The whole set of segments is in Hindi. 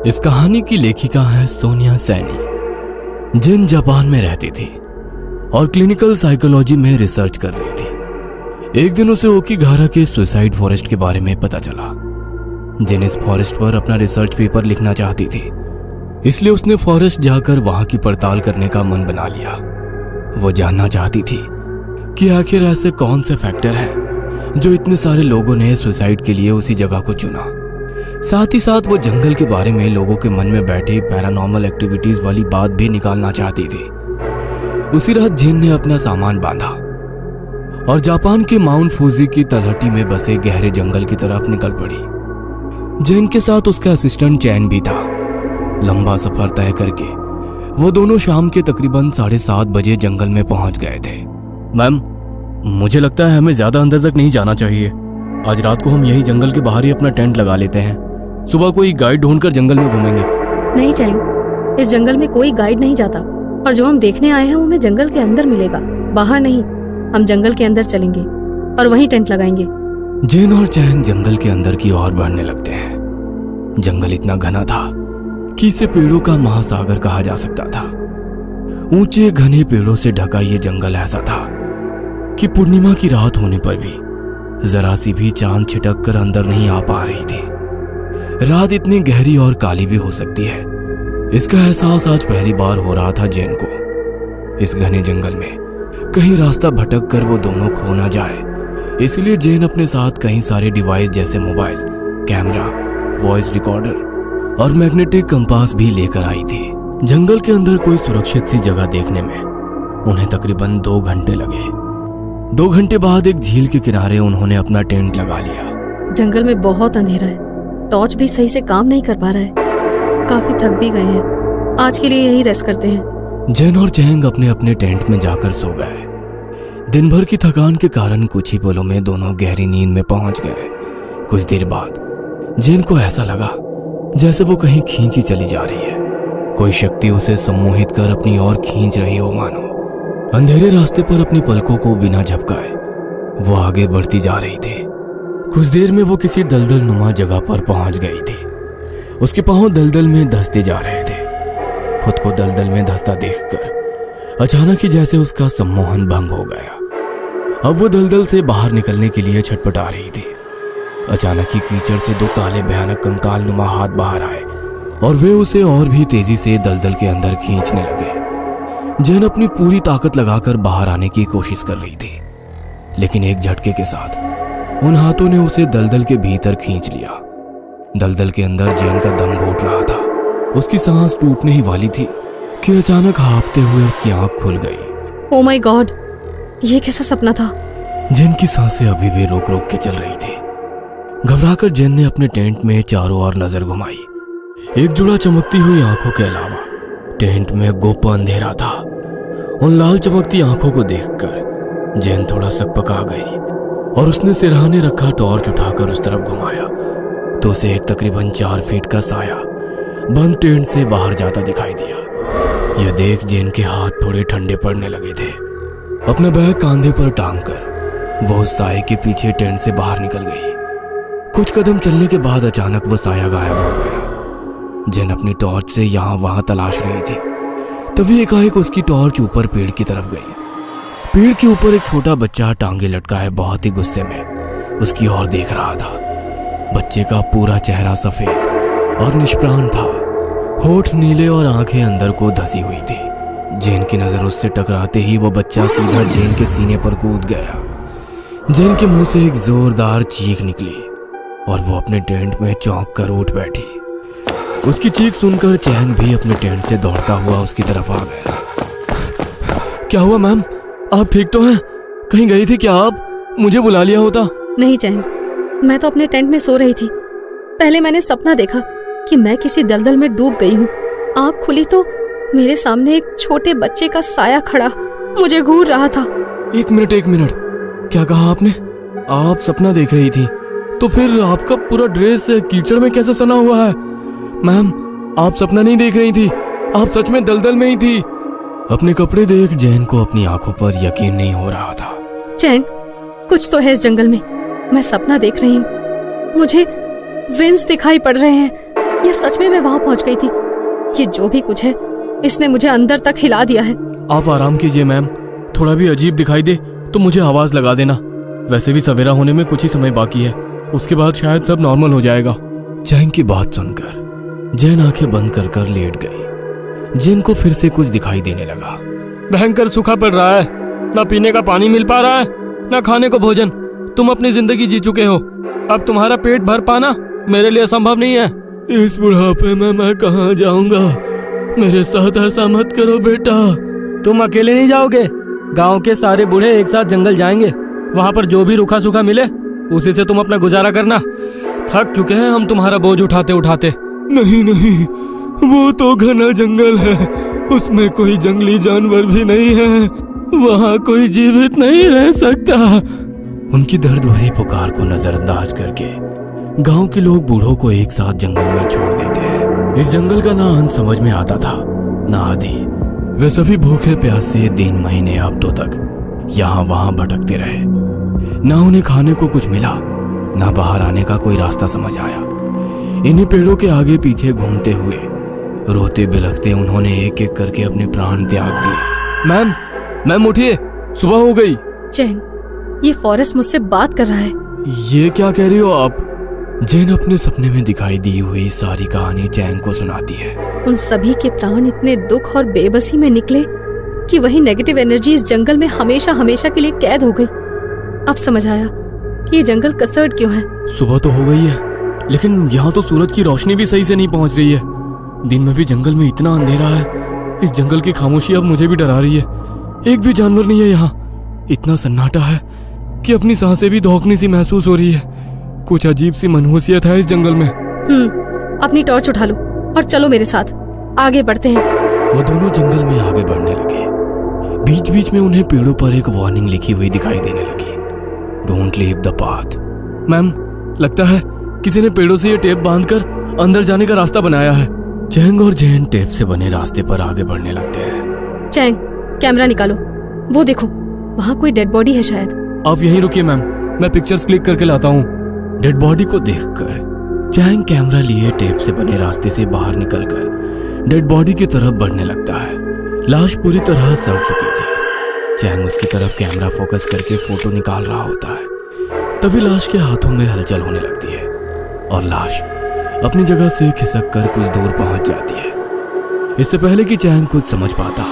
इस कहानी की लेखिका है सोनिया सैनी, जिन जापान में रहती थी और क्लिनिकल साइकोलॉजी में रिसर्च कर रही थी। एक दिन उसे ओकिगारा के सुसाइड फॉरेस्ट के बारे में पता चला। जिन इस फॉरेस्ट पर अपना रिसर्च पेपर लिखना चाहती थी, इसलिए उसने फॉरेस्ट जाकर वहां की पड़ताल करने का मन बना लिया। वो जानना चाहती थी कि आखिर ऐसे कौन से फैक्टर हैं जो इतने सारे लोगों ने सुसाइड के लिए उसी जगह को चुना। साथ ही साथ वो जंगल के बारे में लोगों के मन में बैठी पैरानॉर्मल एक्टिविटीज वाली बात भी निकालना चाहती थी। उसी रात जिन ने अपना सामान बांधा और जापान के माउंट फूजी की तलहटी में बसे गहरे जंगल की तरफ निकल पड़ी। जिन के साथ उसका असिस्टेंट चैन भी था। लंबा सफर तय करके वो दोनों शाम के तकरीबन 7:30 बजे जंगल में पहुंच गए थे। मैम, मुझे लगता है हमें ज्यादा अंदर तक नहीं जाना चाहिए। आज रात को हम यही जंगल के बाहर ही अपना टेंट लगा लेते हैं। सुबह कोई गाइड ढूंढकर जंगल में घूमेंगे। नहीं चैंग, इस जंगल में कोई गाइड नहीं जाता और जो हम देखने आए हैं वो हमें जंगल के अंदर मिलेगा, बाहर नहीं। हम जंगल के अंदर चलेंगे और वहीं टेंट लगाएंगे। जिन और चैंग जंगल के अंदर की ओर बढ़ने लगते हैं। जंगल इतना घना था कि इसे पेड़ों का महासागर कहा जा सकता था। ऊंचे घने पेड़ों से ढका ये जंगल ऐसा था कि पूर्णिमा की रात होने पर भी जरा सी भी चांद छिटक कर अंदर नहीं आ पा रही थी। रात इतनी गहरी और काली भी हो सकती है, इसका एहसास आज पहली बार हो रहा था जैन को। इस घने जंगल में कहीं रास्ता भटक कर वो दोनों खो ना जाए, इसलिए जैन अपने साथ कई सारे डिवाइस जैसे मोबाइल, कैमरा, वॉइस रिकॉर्डर और मैग्नेटिक कंपास भी लेकर आई थी। जंगल के अंदर कोई सुरक्षित सी जगह देखने में उन्हें तकरीबन 2 घंटे लगे। 2 घंटे बाद एक झील के किनारे उन्होंने अपना टेंट लगा लिया। जंगल में बहुत अंधेरा है, टॉर्च भी सही से काम नहीं कर पा रहा है। काफी थक भी गए हैं, आज के लिए यही रेस्ट करते हैं। जैन और चैंग अपने अपने टेंट में जाकर सो गए। दिन भर की थकान के कारण कुछ ही पलों में दोनों गहरी नींद में पहुंच गए। कुछ देर बाद जैन को ऐसा लगा जैसे वो कहीं खींची चली जा रही है। कोई शक्ति उसे सम्मोहित कर अपनी ओर खींच रही हो मानो। अंधेरे रास्ते पर अपनी पलकों को बिना झपकाए वो आगे बढ़ती जा रही थी। कुछ देर में वो किसी दलदल नुमा जगह पर पहुंच गई थी। उसके पांव दलदल में धंसते जा रहे थे। खुद को दलदल में धंसता देखकर अचानक ही जैसे उसका सम्मोहन भंग हो गया। अब वो दलदल से बाहर निकलने के लिए छटपटा रही थी। अचानक ही कीचड़ से 2 काले भयानक कंकाल नुमा हाथ बाहर आए और वे उसे और भी तेजी से दलदल के अंदर खींचने लगे। जैन अपनी पूरी ताकत लगाकर बाहर आने की कोशिश कर रही थी, लेकिन एक झटके के साथ उन हाथों ने उसे दलदल के भीतर खींच लिया। दलदल के अंदर जैन का दम घुट रहा था। उसकी सांस टूटने ही वाली थी कि अचानक हाँफते हुए उसकी आंख खुल गई। ओ माय गॉड, ये कैसा सपना था? जैन की सांसें अभी भी रोक रोक के चल रही थी। घबराकर जैन ने अपने टेंट में चारों ओर नजर घुमाई। एक जुड़ा चमकती हुई आंखों के अलावा टेंट में गोपा अंधेरा था। उन लाल चमकती आंखों को देखकर जैन थोड़ा सकपका गई और उसने सिरहाने रखा टॉर्च उठाकर उस तरफ घुमाया तो उसे एक तकरीबन 4 फीट का साया बंद टेंट से बाहर जाता दिखाई दिया। यह देख जैन के हाथ थोड़े ठंडे पड़ने लगे थे। अपना बैग कांधे पर टांग कर वो उस साये के पीछे टेंट से बाहर निकल गई। कुछ कदम चलने के बाद अचानक वो साया गायब हो गया। जैन अपनी टॉर्च से यहाँ वहां तलाश रही थी। तभी एकाएक उसकी टॉर्च ऊपर पेड़ की तरफ गई। पेड़ के ऊपर एक छोटा बच्चा टांगे लटकाए बहुत ही गुस्से में उसकी ओर देख रहा था। बच्चे का पूरा चेहरा सफेद और निष्प्राण था, होठ नीले और आंखें अंदर को धसी हुई थी। जैन की नजर उससे टकराते ही वो बच्चा सीधा जैन के सीने पर कूद गया। जैन के मुंह से एक जोरदार चीख निकली और वो अपने टेंट में चौंक कर उठ बैठी। उसकी चीख सुनकर चैंग भी अपने टेंट से दौड़ता हुआ उसकी तरफ आ गया। क्या हुआ मैम, आप ठीक तो हैं? कहीं गई थी क्या आप? मुझे बुला लिया होता। नहीं चैंग, मैं तो अपने टेंट में सो रही थी। पहले मैंने सपना देखा कि मैं किसी दलदल में डूब गई हूँ। आँख खुली तो मेरे सामने एक छोटे बच्चे का साया खड़ा मुझे घूर रहा था। एक मिनट, क्या कहा आपने? आप सपना देख रही थी तो फिर आपका पूरा ड्रेस कीचड़ में कैसे सना हुआ है? मैम, आप सपना नहीं देख रही थी, आप सच में दलदल में ही थी। अपने कपड़े देख जैन को अपनी आंखों पर यकीन नहीं हो रहा था। चैंग, कुछ तो है इस जंगल में। मैं सपना देख रही हूँ, मुझे विंग्स दिखाई पड़ रहे हैं ये सच में मैं वहां पहुंच गई थी। ये जो भी कुछ है इसने मुझे अंदर तक हिला दिया है। आप आराम कीजिए मैम, थोड़ा भी अजीब दिखाई दे तो मुझे आवाज लगा देना। वैसे भी सवेरा होने में कुछ ही समय बाकी है, उसके बाद शायद सब नॉर्मल हो जाएगा। चैंग की बात सुनकर जैन आंखें बंद कर कर लेट गई। जैन को फिर से कुछ दिखाई देने लगा। भयंकर सूखा पड़ रहा है, ना पीने का पानी मिल पा रहा है, ना खाने को भोजन। तुम अपनी जिंदगी जी चुके हो, अब तुम्हारा पेट भर पाना मेरे लिए संभव नहीं है। इस बुढ़ापे में मैं कहाँ जाऊंगा? मेरे साथ ऐसा मत करो बेटा। तुम अकेले नहीं जाओगे, गांव के सारे बूढ़े एक साथ जंगल जाएंगे। वहां पर जो भी रूखा सूखा मिले उसी से तुम अपना गुजारा करना। थक चुके हैं हम तुम्हारा बोझ उठाते उठाते। नहीं नहीं, वो तो घना जंगल है, उसमें कोई जंगली जानवर भी नहीं है, वहाँ कोई जीवित नहीं रह सकता। उनकी दर्द भरी पुकार को नजरअंदाज करके गांव के लोग बूढ़ों को एक साथ जंगल में छोड़ देते हैं। इस जंगल का ना अंत समझ में आता था ना आदि। वे सभी भूखे प्यासे दिन महीने हफ्तों तक यहाँ वहां भटकते रहे। ना उन्हें खाने को कुछ मिला, ना बाहर आने का कोई रास्ता समझ आया। इन्हीं पेड़ों के आगे पीछे घूमते हुए रोते बिलखते उन्होंने एक एक करके अपने प्राण त्याग दिए। मैम उठिए, सुबह हो गई। चैंग, ये फॉरेस्ट मुझसे बात कर रहा है। ये क्या कह रही हो आप? जैन अपने सपने में दिखाई दी हुई सारी कहानी चैंग को सुनाती है। उन सभी के प्राण इतने दुख और बेबसी में निकले कि वही नेगेटिव एनर्जी इस जंगल में हमेशा हमेशा के लिए कैद हो गई। अब समझ आया कि ये जंगल कसर्ड क्यों है। सुबह तो हो गई है, लेकिन यहाँ तो सूरज की रोशनी भी सही से नहीं पहुँच रही है। दिन में भी जंगल में इतना अंधेरा है, इस जंगल की खामोशी अब मुझे भी डरा रही है। एक भी जानवर नहीं है यहाँ, इतना सन्नाटा है कि अपनी सांसें भी धौंकनी सी महसूस हो रही है। कुछ अजीब सी मनहूसियत है इस जंगल में। अपनी टॉर्च उठा लो और चलो मेरे साथ, आगे बढ़ते हैं। वो दोनों जंगल में आगे बढ़ने लगे। बीच बीच में उन्हें पेड़ों पर एक वार्निंग लिखी हुई दिखाई देने लगी, don't leave the path. Ma'am, लगता है किसी ने पेड़ों से ये टेप बांधकर अंदर जाने का रास्ता बनाया है। चैंग और जैन टेप से बने रास्ते पर आगे बढ़ने लगते हैं। चैंग, कैमरा निकालो, वो देखो वहाँ कोई डेड बॉडी है शायद। आप यहीं रुकिए मैम, मैं पिक्चर्स क्लिक करके लाता हूँ। डेड बॉडी को देखकर चैंग कैमरा लिए टेप से बने रास्ते से बाहर निकलकर डेड बॉडी की तरफ बढ़ने लगता है। लाश पूरी तरह सड़ चुकी थी। चैंग उसकी तरफ कैमरा फोकस करके फोटो निकाल रहा होता है। तभी लाश के हाथों में हलचल होने लगती है और लाश अपनी जगह से खिसक कर कुछ दूर पहुंच जाती है। इससे पहले कि चैंग कुछ समझ पाता,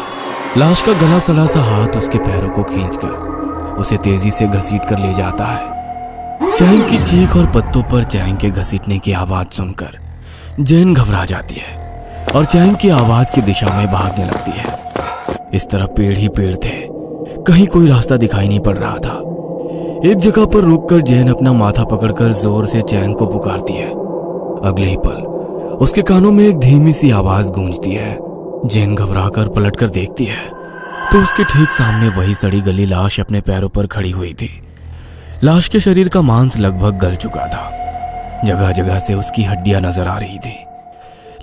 लाश का गला सड़ा सा हाथ उसके पैरों को खींचकर उसे तेजी से घसीट कर ले जाता है। चैंग की चीख और पत्तों पर चैंग के घसीटने की आवाज सुनकर जैन घबरा जाती है और चैंग की आवाज की दिशा में भागने लगती है। इस तरफ पेड़ ही पेड़ थे, कहीं कोई रास्ता दिखाई नहीं पड़ रहा था। एक जगह पर रुककर जैन अपना माथा पकड़कर जोर से चैंग को पुकारती है। अगले ही पल उसके कानों में एक धीमी सी आवाज गूंजती है। जैन घबराकर पलटकर देखती है तो उसके ठीक सामने वही सड़ी गली लाश अपने पैरों पर खड़ी हुई थी। लाश के शरीर का मांस लगभग गल चुका था, जगह जगह से उसकी हड्डियां नजर आ रही थी।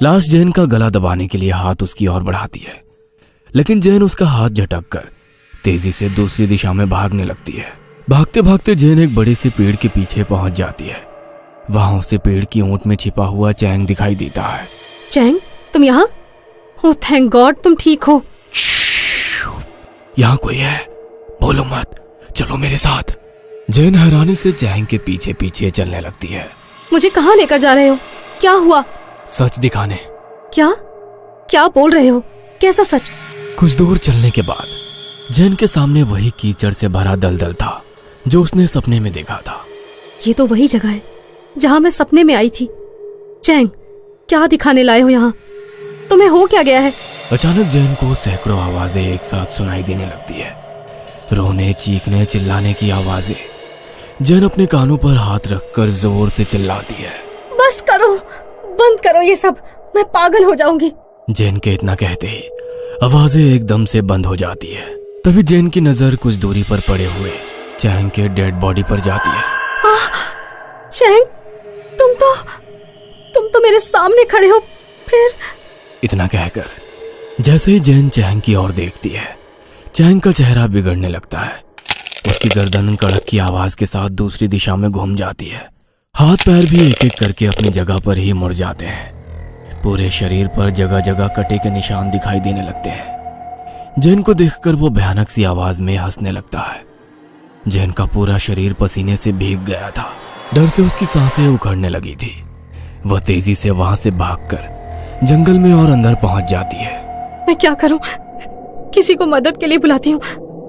लाश जैन का गला दबाने के लिए हाथ उसकी ओर बढ़ाती है, लेकिन जैन उसका हाथ झटककर तेजी से दूसरी दिशा में भागने लगती है। भागते भागते जैन एक बड़े से पेड़ के पीछे पहुंच जाती है। वहां उसे पेड़ की ऊंट में छिपा हुआ चैंग दिखाई देता है। चैंग, तुम यहाँ? ओह थैंक गॉड, तुम ठीक हो। यहाँ कोई है, बोलो मत, चलो मेरे साथ। जैन हैरानी से चैंग के पीछे पीछे चलने लगती है। मुझे कहाँ लेकर जा रहे हो? क्या हुआ? सच दिखाने। क्या क्या बोल रहे हो? कैसा सच? कुछ दूर चलने के बाद जैन के सामने वही कीचड़ से भरा दलदल था जो उसने सपने में देखा था। ये तो वही जगह है जहां मैं सपने में आई थी। चैंग, क्या दिखाने लाए हो यहाँ? तुम्हें हो क्या गया है? अचानक जैन को सैकड़ों आवाजें एक साथ सुनाई देने लगती है। रोने, चीखने, चिल्लाने की आवाजें। जैन अपने कानों पर हाथ रखकर जोर से चिल्लाती है, बस करो, बंद करो ये सब, मैं पागल हो जाऊंगी। जैन के इतना कहते ही आवाजें एकदम से बंद हो जाती है। तभी जैन की नजर कुछ दूरी पर पड़े हुए चैंग के डेड बॉडी पर जाती है। चैंग, तुम तो मेरे सामने खड़े हो। फिर इतना कहकर जैसे ही जैन चैंग की ओर देखती है, चैंग का चेहरा बिगड़ने लगता है। उसकी गर्दन कड़क की आवाज के साथ दूसरी दिशा में घूम जाती है। हाथ पैर भी एक एक करके अपनी जगह पर ही मुड़ जाते हैं। पूरे शरीर पर जगह जगह कटे के निशान दिखाई देने लगते हैं। जैन को देखकर वो भयानक सी आवाज में हंसने लगता है। जैन का पूरा शरीर पसीने से भीग गया था। डर से उसकी सांसें उखड़ने लगी थी। वह तेजी से वहां से भागकर जंगल में और अंदर पहुंच जाती है। मैं क्या करूं? किसी को मदद के लिए बुलाती हूँ।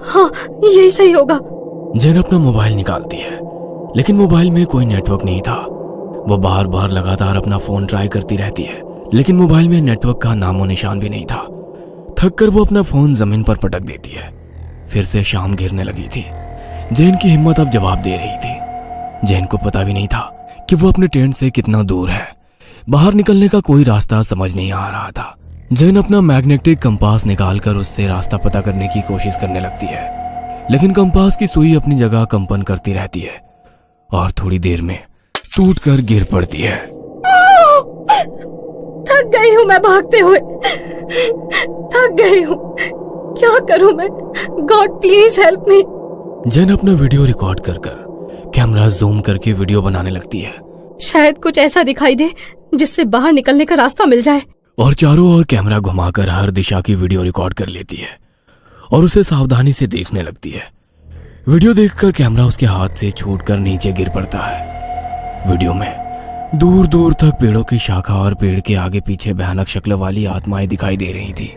हाँ, यही सही होगा। जैन अपना मोबाइल निकालती है, लेकिन मोबाइल में कोई नेटवर्क नहीं था। वो बार बार लगातार अपना फोन ट्राई करती रहती है, लेकिन मोबाइल में नेटवर्क का नामो निशान भी नहीं था। थक कर वो अपना फोन जमीन पर पटक देती है। फिर से शाम घिरने लगी थी। जैन की हिम्मत अब जवाब दे रही थी। जैन को पता भी नहीं था कि वो अपने टेंट से कितना दूर है। बाहर निकलने का कोई रास्ता समझ नहीं आ रहा था। जैन अपना मैग्नेटिक कंपास निकालकर उससे रास्ता पता करने की कोशिश करने लगती है, लेकिन कंपास की सुई अपनी जगह कंपन करती रहती है और थोड़ी देर में टूटकर गिर पड़ती है। थक गई हूँ मैं भागते हुए, थक गई हूँ। क्या करूँ मैं? God please help me. Jain अपना वीडियो रिकॉर्ड कर कैमरा जूम करके वीडियो बनाने लगती है। शायद कुछ ऐसा दिखाई दे जिससे बाहर निकलने का रास्ता मिल जाए। और चारों ओर कैमरा घुमाकर हर दिशा की वीडियो रिकॉर्ड कर लेती है और उसे सावधानी से देखने लगती है। वीडियो देखकर कैमरा उसके हाथ से छूटकर नीचे गिर पड़ता है। वीडियो में दूर दूर तक पेड़ों की शाखा और पेड़ के आगे पीछे भयानक शक्ल वाली आत्माएं दिखाई दे रही थी।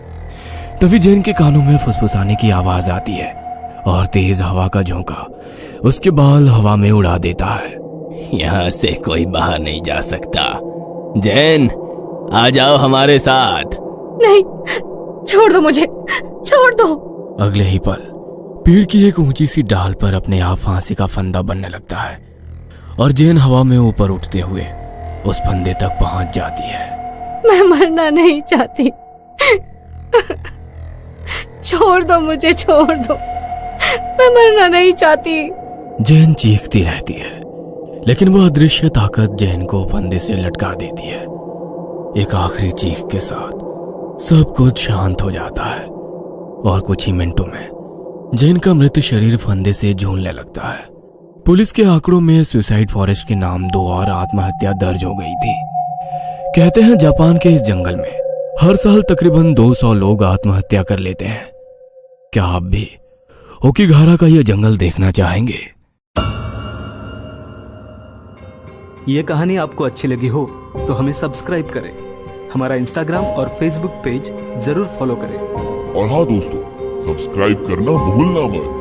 तभी जैन के कानों में फुसफुसाने की आवाज आती है और तेज हवा का झोंका उसके बाल हवा में उड़ा देता है। यहाँ से कोई बाहर नहीं जा सकता। जैन, आ जाओ हमारे साथ। नहीं, छोड़ दो मुझे, छोड़ दो। अगले ही पल पेड़ की एक ऊंची सी डाल पर अपने आप फांसी का फंदा बनने लगता है और जैन हवा में ऊपर उठते हुए उस फंदे तक पहुंच जाती है। मैं मरना नहीं चाहती। छोड़ दो मुझे, छोड़ दो। मैं मरना नहीं चाहती। जैन चीखती रहती है, लेकिन वह अदृश्य ताकत जैन को फंदे से लटका देती है। एक आखिरी चीख के साथ सब कुछ शांत हो जाता है और कुछ ही मिनटों में जैन का मृत शरीर फंदे से झूलने लगता है। पुलिस के आंकड़ों में सुसाइड फॉरेस्ट के नाम 2 और आत्महत्या दर्ज हो गई थी। कहते हैं जापान के इस जंगल में हर साल तकरीबन 200 लोग आत्महत्या कर लेते हैं। क्या आप भी ओकिगारा का यह जंगल देखना चाहेंगे? ये कहानी आपको अच्छी लगी हो तो हमें सब्सक्राइब करें, हमारा इंस्टाग्राम और फेसबुक पेज जरूर फॉलो करें। और हाँ दोस्तों, सब्सक्राइब करना भूलना मत।